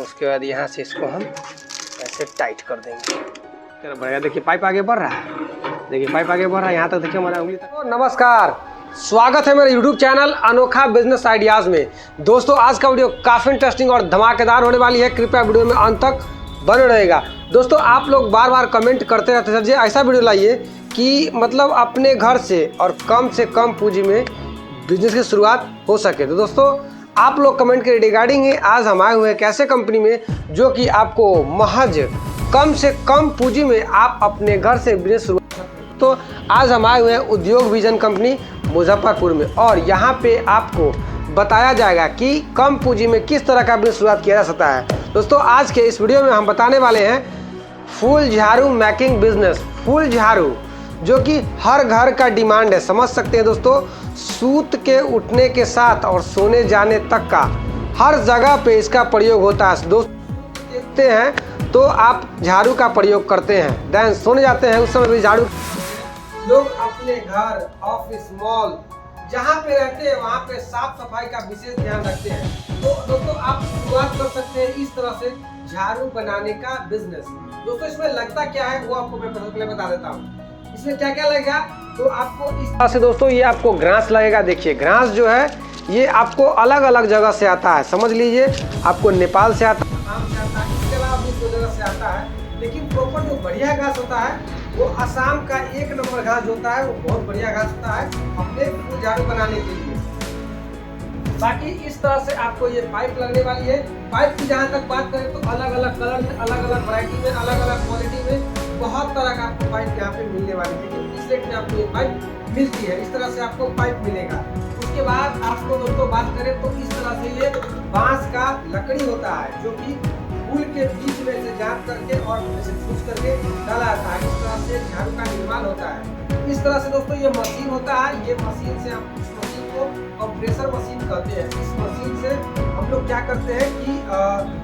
उसके बाद यहाँ से इसको हम ऐसे टाइट कर देंगे। चलो बढ़िया, देखिए पाइप आगे बढ़ रहा है, देखिए पाइप आगे बढ़ रहा है, यहाँ तक देखिए हमारा उंगली तक। तो नमस्कार, स्वागत है मेरे YouTube चैनल अनोखा बिजनेस आइडियाज़ में। दोस्तों आज का वीडियो काफ़ी इंटरेस्टिंग और धमाकेदार होने वाली है, कृपया वीडियो में अंत तक बने रहेगा। दोस्तों आप लोग बार बार कमेंट करते रहते हैं, सर जी ऐसा वीडियो लाइए कि मतलब अपने घर से कम पूंजी में बिजनेस की शुरुआत हो सके। तो दोस्तों आप लोग कमेंट के रिगार्डिंग ही आज हम आए हुए हैं कैसे कंपनी में जो कि आपको महज कम से कम पूंजी में आप अपने घर से बिजनेस शुरू। तो आज हम आए हुए हैं उद्योग विजन कंपनी मुजफ्फरपुर में, और यहाँ पे आपको बताया जाएगा कि कम पूंजी में किस तरह का बिजनेस शुरुआत किया जा सकता है। दोस्तों आज के इस वीडियो में हम बताने वाले हैं फूल झाड़ू मेकिंग बिजनेस। फूल झाड़ू जो कि हर घर का डिमांड है, समझ सकते हैं दोस्तों। सूत के उठने के साथ और सोने जाने तक का हर जगह पे इसका प्रयोग होता है। दोस्तों देखते हैं तो आप झाड़ू का प्रयोग करते हैं, देन सोने जाते हैं उस समय भी झाड़ू। लोग अपने घर, ऑफिस, मॉल जहाँ पे रहते हैं वहाँ पे साफ सफाई का विशेष ध्यान रखते हैं। तो दोस्तों आप शुरुआत कर सकते हैं इस तरह से झाड़ू बनाने का बिजनेस। दोस्तों इसमें लगता क्या है वो आपको मैं पहले बता देता हूँ। इसमें क्या क्या लगेगा तो आपको इस तरह से दोस्तों ये आपको ग्रास लगेगा। देखिए ग्रास जो है ये आपको अलग अलग जगह से आता है, समझ लीजिए आपको नेपाल से आता है, इसके अलावा भी 2 जगह से आता है। लेकिन प्रॉपर जो बढ़िया घास होता है वो असम का 1 नंबर घास होता है, वो बहुत बढ़िया घास होता है अपने फूल झाड़ू बनाने के लिए। बाकी इस तरह से आपको ये पाइप लगने वाली है। पाइप की जहाँ तक बात करें तो अलग अलग कलर में, अलग अलग वैरायटी में, अलग अलग क्वालिटी में बहुत तरह का आपको पाइप यहाँ पे मिलने वाली है। लेकिन इस रेट में आपको ये पाइप मिलती है, इस तरह से आपको पाइप मिलेगा। उसके बाद आपको दोस्तों बात करें तो इस तरह से ये बांस का लकड़ी होता है जो कि फूल के बीच में से जांच करके और ऐसे फूस करके डाला जाता है। इस तरह से झाड़ू का निर्माण होता है। इस तरह से दोस्तों ये मशीन होता है, ये मशीन से हम इस मशीन को कंप्रेसर मशीन कहते हैं। इस मशीन से हम लोग क्या करते हैं कि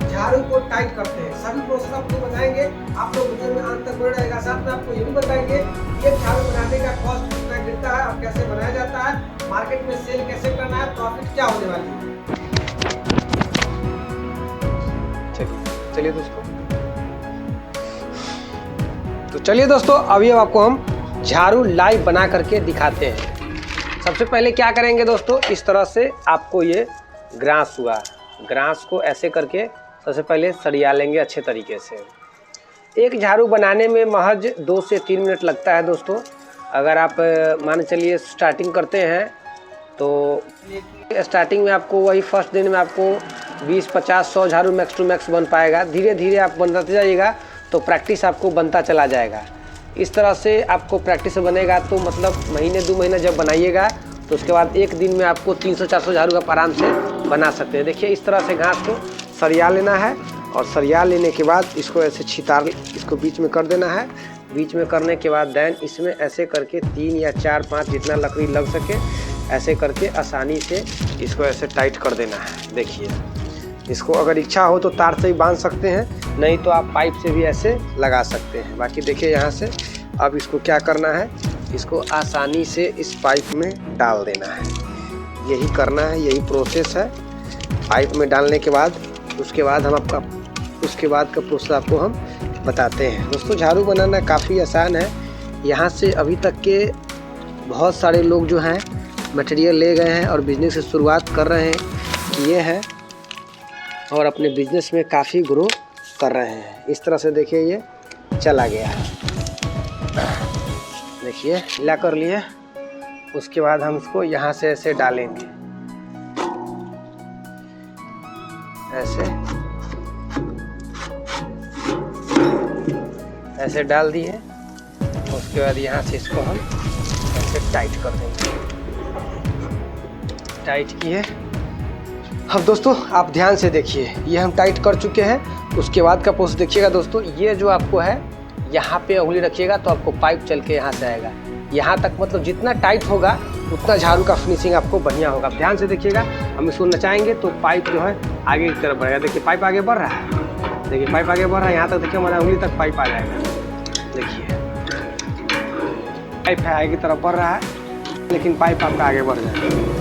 झाड़ू को टाइट करते हैं। सभी प्रोसेस आपको बताएंगे, आप लोग वीडियो में अंत तक बने रहेगा। साथ में आपको ये भी बताएंगे ये झाड़ू बनाने का कॉस्ट कितना गिरता है और कैसे बनाया जाता है, मार्केट में सेल कैसे करना है, प्रॉफिट क्या होने वाली है। चलिए दोस्तों अभी आपको हम झाड़ू लाइव बना करके दिखाते हैं। सबसे पहले क्या करेंगे दोस्तों, इस तरह से आपको ये ग्रास हुआ, ग्रास को ऐसे करके सबसे पहले सरिया लेंगे अच्छे तरीके से। एक झाड़ू बनाने में महज 2 से 3 मिनट लगता है दोस्तों। अगर आप मान चलिए स्टार्टिंग करते हैं तो स्टार्टिंग में आपको वही फर्स्ट दिन में आपको 20, 50, 100 झाड़ू मैक्स टू मैक्स बन पाएगा। धीरे धीरे आप बनाते जाइएगा तो प्रैक्टिस आपको बनता चला जाएगा। इस तरह से आपको प्रैक्टिस बनेगा तो मतलब महीने 2 महीने जब बनाइएगा तो उसके बाद एक दिन में आपको 300-400 झाड़ू आप आराम से बना सकते हैं। देखिए इस तरह से घास को सरिया लेना है और सरिया लेने के बाद इसको ऐसे छितार इसको बीच में कर देना है। बीच में करने के बाद दैन इसमें ऐसे करके 3 या 4, 5 जितना लकड़ी लग सके ऐसे करके आसानी से इसको ऐसे टाइट कर देना है। देखिए इसको अगर इच्छा हो तो तार से ही बांध सकते हैं, नहीं तो आप पाइप से भी ऐसे लगा सकते हैं। बाकी देखिए यहाँ से अब इसको क्या करना है, इसको आसानी से इस पाइप में डाल देना है। यही करना है, यही प्रोसेस है। पाइप में डालने के बाद उसके बाद का प्रोसेस आपको हम बताते हैं। दोस्तों झाड़ू बनाना काफ़ी आसान है। यहाँ से अभी तक के बहुत सारे लोग जो हैं मटेरियल ले गए हैं और बिजनेस से शुरुआत कर रहे हैं किए हैं और अपने बिजनेस में काफ़ी ग्रो कर रहे हैं। इस तरह से देखिए ये चला गया है, देखिए ढीला कर लिए। उसके बाद हम इसको यहाँ से ऐसे डालेंगे, ऐसे डाल दिए। उसके बाद यहाँ से इसको हम ऐसे टाइट कर देंगे। टाइट किए। अब दोस्तों आप ध्यान से देखिए, ये हम टाइट कर चुके हैं। उसके बाद का प्रोसेस देखिएगा दोस्तों। ये जो आपको है यहाँ पे उंगली रखिएगा तो आपको पाइप चल के यहाँ से आएगा यहाँ तक। मतलब जितना टाइट होगा उतना झाड़ू का फिनिशिंग आपको बढ़िया होगा। ध्यान से देखिएगा, हम इसको नचाएंगे तो पाइप जो है आगे की तरफ बढ़ेगा। देखिए पाइप आगे बढ़ रहा है, देखिए पाइप आगे बढ़ रहा है। यहाँ तक देखिए हमारा उंगली तक पाइप आ जाएगा। देखिए पाइप है आगे की तरफ बढ़ रहा है, लेकिन पाइप आपका आगे बढ़ जाएगा।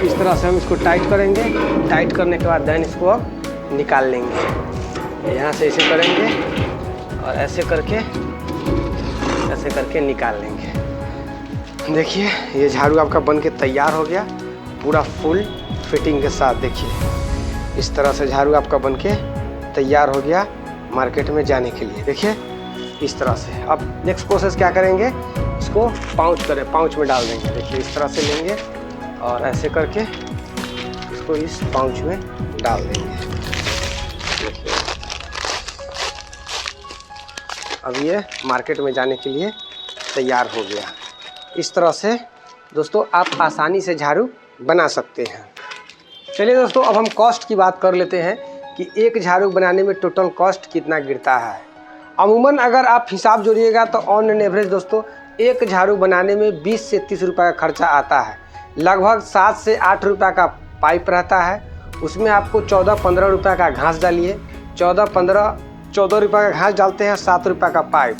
इस तरह से हम इसको टाइट करेंगे। टाइट करने के बाद देन इसको अब निकाल लेंगे। यहाँ से ऐसे करेंगे और ऐसे करके निकाल लेंगे। देखिए ये झाड़ू आपका बन के तैयार हो गया पूरा फुल फिटिंग के साथ। देखिए इस तरह से झाड़ू आपका बन के तैयार हो गया मार्केट में जाने के लिए। देखिए इस तरह से। अब नेक्स्ट प्रोसेस क्या करेंगे, इसको पाउच में डाल देंगे। देखिए इस तरह से लेंगे और ऐसे करके इसको इस पाउच में डाल देंगे। देखिए अब ये मार्केट में जाने के लिए तैयार हो गया। इस तरह से दोस्तों आप आसानी से झाड़ू बना सकते हैं। चलिए दोस्तों अब हम कॉस्ट की बात कर लेते हैं कि एक झाड़ू बनाने में टोटल कॉस्ट कितना गिरता है। अमूमन अगर आप हिसाब जोड़िएगा तो ऑन एन एवरेज दोस्तों एक झाड़ू बनाने में 20 से 30 रुपये का खर्चा आता है। लगभग 7 से 8 रुपये का पाइप रहता है, उसमें आपको 14-15 रुपये का घास डालिए। 14 रुपये का घास डालते हैं, 7 रुपये का पाइप,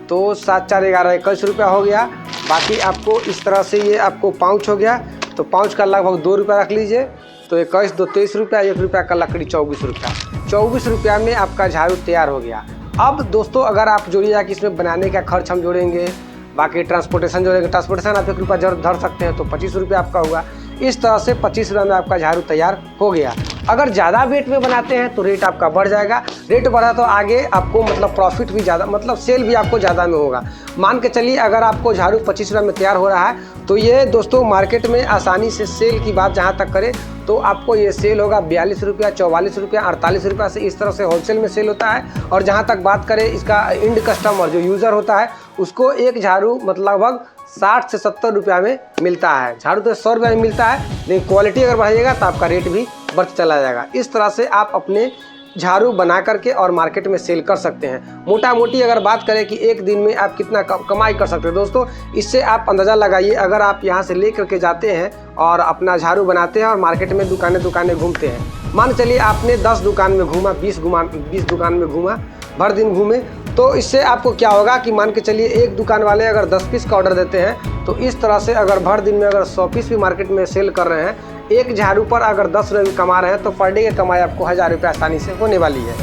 तो 7 4 11 21 रुपया हो गया। बाकी आपको इस तरह से ये आपको पाउच हो गया, तो पाउच का लगभग 2 रुपया रख लीजिए, तो 21 2 23 रुपया, 1 रुपया का लकड़ी 24 रुपया। 24 रुपया में आपका झाड़ू तैयार हो गया। अब दोस्तों अगर आप जोड़िएगा कि इसमें बनाने का खर्च हम जोड़ेंगे, बाकी ट्रांसपोर्टेशन जोड़ेंगे, ट्रांसपोर्टेशन आप 1 रुपया धर सकते हैं, तो 25 रुपया आपका हुआ। इस तरह से 25 रुपये में आपका झाड़ू तैयार हो गया। अगर ज़्यादा वेट में बनाते हैं तो रेट आपका बढ़ जाएगा। रेट बढ़ा तो आगे आपको मतलब प्रॉफिट भी ज़्यादा, मतलब सेल भी आपको ज़्यादा में होगा। मान के चलिए अगर आपको झाड़ू 25 रुपये में तैयार हो रहा है तो ये दोस्तों मार्केट में आसानी से सेल की बात जहाँ तक करें तो आपको ये सेल होगा 42 रुपया, 44 रुपया, 48 रुपया से। इस तरह से होलसेल में सेल होता है। और जहाँ तक बात करें इसका इंड कस्टमर जो यूज़र होता है उसको एक झाड़ू मतलब लगभग 60 से 70 रुपया में मिलता है। झाड़ू तो 100 रुपया में मिलता है, लेकिन क्वालिटी अगर बढ़ाइएगा तो आपका रेट भी बढ़ता चला जाएगा। इस तरह से आप अपने झाड़ू बना करके और मार्केट में सेल कर सकते हैं। मोटा मोटी अगर बात करें कि एक दिन में आप कितना कमाई कर सकते हैं दोस्तों, इससे आप अंदाज़ा लगाइए। अगर आप यहाँ से ले करके जाते हैं और अपना झाड़ू बनाते हैं और मार्केट में दुकानें घूमते हैं, मान चलिए आपने 10 दुकान में घूमा, 20 दुकान में घूमा, भर दिन घूमे, तो इससे आपको क्या होगा कि मान के चलिए एक दुकान वाले अगर 10 पीस का ऑर्डर देते हैं तो इस तरह से अगर भर दिन में अगर 100 पीस भी मार्केट में सेल कर रहे हैं, एक झाड़ू पर अगर 10 रुपये कमा रहे हैं तो पर डे की कमाई आपको 1000 रुपये आसानी से होने वाली है।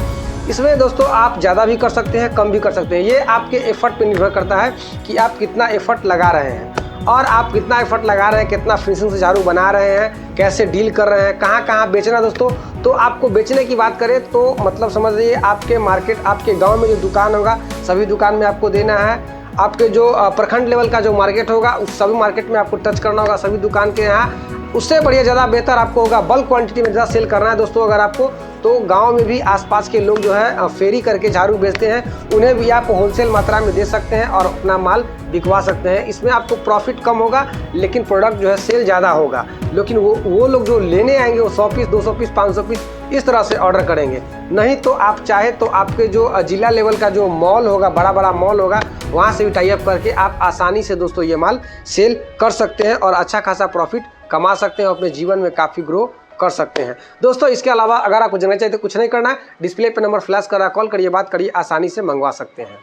इसमें दोस्तों आप ज़्यादा भी कर सकते हैं, कम भी कर सकते हैं। ये आपके एफर्ट पे निर्भर करता है कि आप कितना एफर्ट लगा रहे हैं और आप कितना एफर्ट लगा रहे हैं, कितना फिनिशिंग से झाड़ू बना रहे हैं, कैसे डील कर रहे हैं, कहाँ कहाँ बेचना दोस्तों। तो आपको बेचने की बात करें तो मतलब समझ लीजिए आपके मार्केट, आपके गाँव में जो दुकान होगा सभी दुकान में आपको देना है। आपके जो प्रखंड लेवल का जो मार्केट होगा उस सभी मार्केट में आपको टच करना होगा, सभी दुकान के यहाँ। उससे बढ़िया ज़्यादा बेहतर आपको होगा बल्क क्वांटिटी में ज़्यादा सेल करना है दोस्तों। अगर आपको तो गांव में भी आसपास के लोग जो है फेरी करके झाड़ू बेचते हैं, उन्हें भी आप होलसेल मात्रा में दे सकते हैं और अपना माल बिकवा सकते हैं। इसमें आपको प्रॉफिट कम होगा लेकिन प्रोडक्ट जो है सेल ज़्यादा होगा। लेकिन वो लोग जो लेने आएंगे वो 100 पीस, 200 पीस, 500 पीस इस तरह से ऑर्डर करेंगे। नहीं तो आप चाहे तो आपके जो जिला लेवल का जो मॉल होगा, बड़ा मॉल होगा, वहाँ से भी टाई अप करके आप आसानी से दोस्तों ये माल सेल कर सकते हैं और अच्छा खासा प्रॉफिट कमा सकते हैं, अपने जीवन में काफ़ी ग्रो कर सकते हैं दोस्तों। इसके अलावा अगर आपको जानना चाहिए तो कुछ नहीं करना है, डिस्प्ले पे नंबर फ्लैश कर रहा है, कॉल करिए, बात करिए, आसानी से मंगवा सकते हैं।